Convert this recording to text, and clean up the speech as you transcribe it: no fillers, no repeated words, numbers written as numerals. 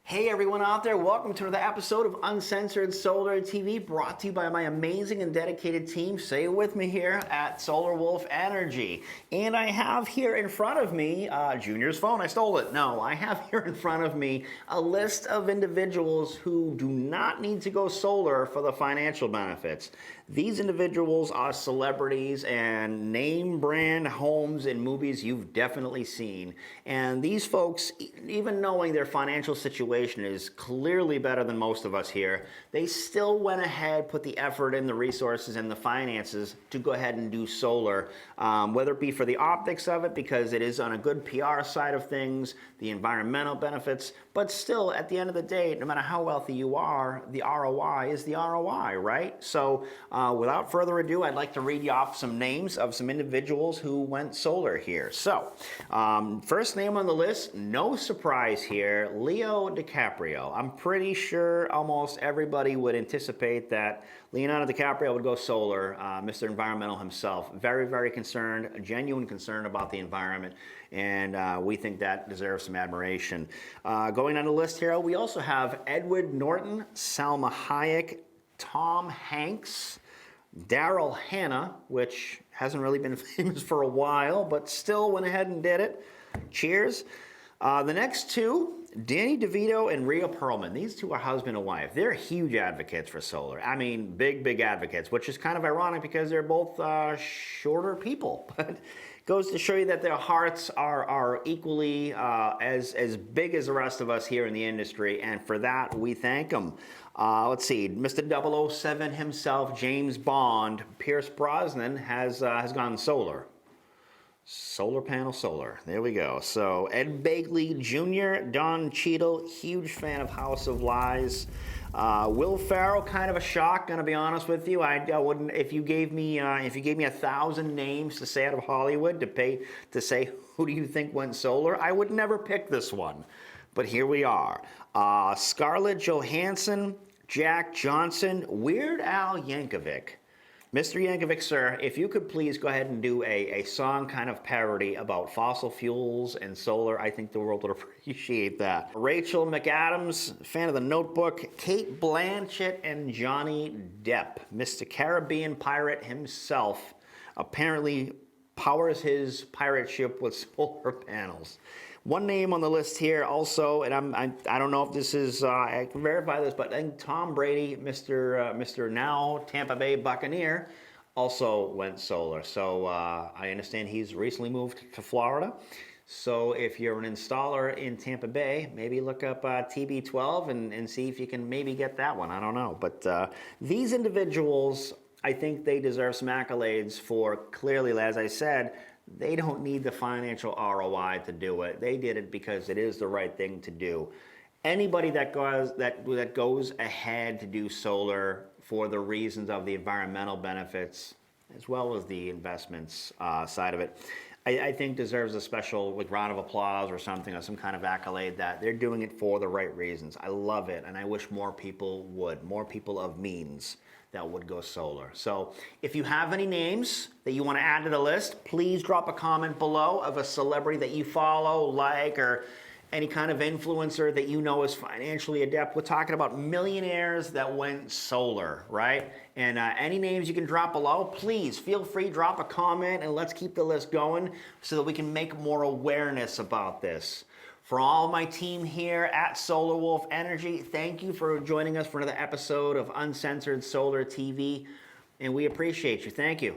Hey everyone out there, welcome to another episode of Uncensored Solar TV, brought to you by my amazing and dedicated team. Say it with me here at Solar Wolf Energy. And I have here in front of me, Junior's phone, I stole it. No, I have here in front of me a list of individuals who do not need to go solar for the financial benefits. These individuals are celebrities and name brand homes and movies you've definitely seen. And these folks, even knowing their financial situation is clearly better than most of us here, they still went ahead, put the effort and the resources and the finances to go ahead and do solar, whether it be for the optics of it, because it is on a good PR side of things, the environmental benefits, but still at the end of the day, no matter how wealthy you are, the ROI is the ROI, right? So without further ado, I'd like to read you off some names of some individuals who went solar here. So first name on the list, no surprise here, Leo DiCaprio. I'm pretty sure almost everybody would anticipate that Leonardo DiCaprio would go solar, Mr. Environmental himself. Very, very concerned, a genuine concern about the environment, and we think that deserves some admiration. Going on the list here, we also have Edward Norton, Salma Hayek, Tom Hanks, Daryl Hannah, which hasn't really been famous for a while, but still went ahead and did it. Cheers. The next two, Danny DeVito and Rhea Perlman. These two are husband and wife. They're huge advocates for solar. I mean, big advocates, which is kind of ironic because they're both shorter people. But goes to show you that their hearts are equally as big as the rest of us here in the industry, and for that, we thank them. Let's see, Mr. 007 himself, James Bond, Pierce Brosnan, has gone solar. Solar panel solar. There we go. So Ed Begley Jr., Don Cheadle, huge fan of House of Lies. Will Ferrell, kind of a shock. Gonna be honest with you. I wouldn't, if you gave me 1,000 names to say out of Hollywood to say who do you think went solar, I would never pick this one. But here we are. Scarlett Johansson, Jack Johnson, Weird Al Yankovic. Mr. Yankovic, sir, if you could please go ahead and do a song kind of parody about fossil fuels and solar, I think the world would appreciate that. Racheal McAdams, fan of The Notebook, Kate Blanchett, and Johnny Depp. Mr. Caribbean pirate himself apparently powers his pirate ship with solar panels. One name on the list here also, and I don't know if this is, I can verify this, but I think Tom Brady, Mr. now Tampa Bay Buccaneer, also went solar. So I understand he's recently moved to Florida. So if you're an installer in Tampa Bay, maybe look up TB12 and see if you can maybe get that one. I don't know. But these individuals, I think they deserve some accolades for clearly, as I said, they don't need the financial ROI to do it. They did it because it is the right thing to do. Anybody that goes ahead to do solar for the reasons of the environmental benefits, as well as the investments side of it, I think deserves a special round of applause or something, or some kind of accolade that they're doing it for the right reasons. I love it, and I wish more people would, more people of means that would go solar. So if you have any names that you want to add to the list, please drop a comment below of a celebrity that you follow, like, or any kind of influencer that you know is financially adept. We're talking about millionaires that went solar, right? And any names you can drop below, please feel free, drop a comment, and let's keep the list going so that we can make more awareness about this. For all my team here at Solar Wolf Energy, thank you for joining us for another episode of Uncensored Solar TV, and we appreciate you. Thank you.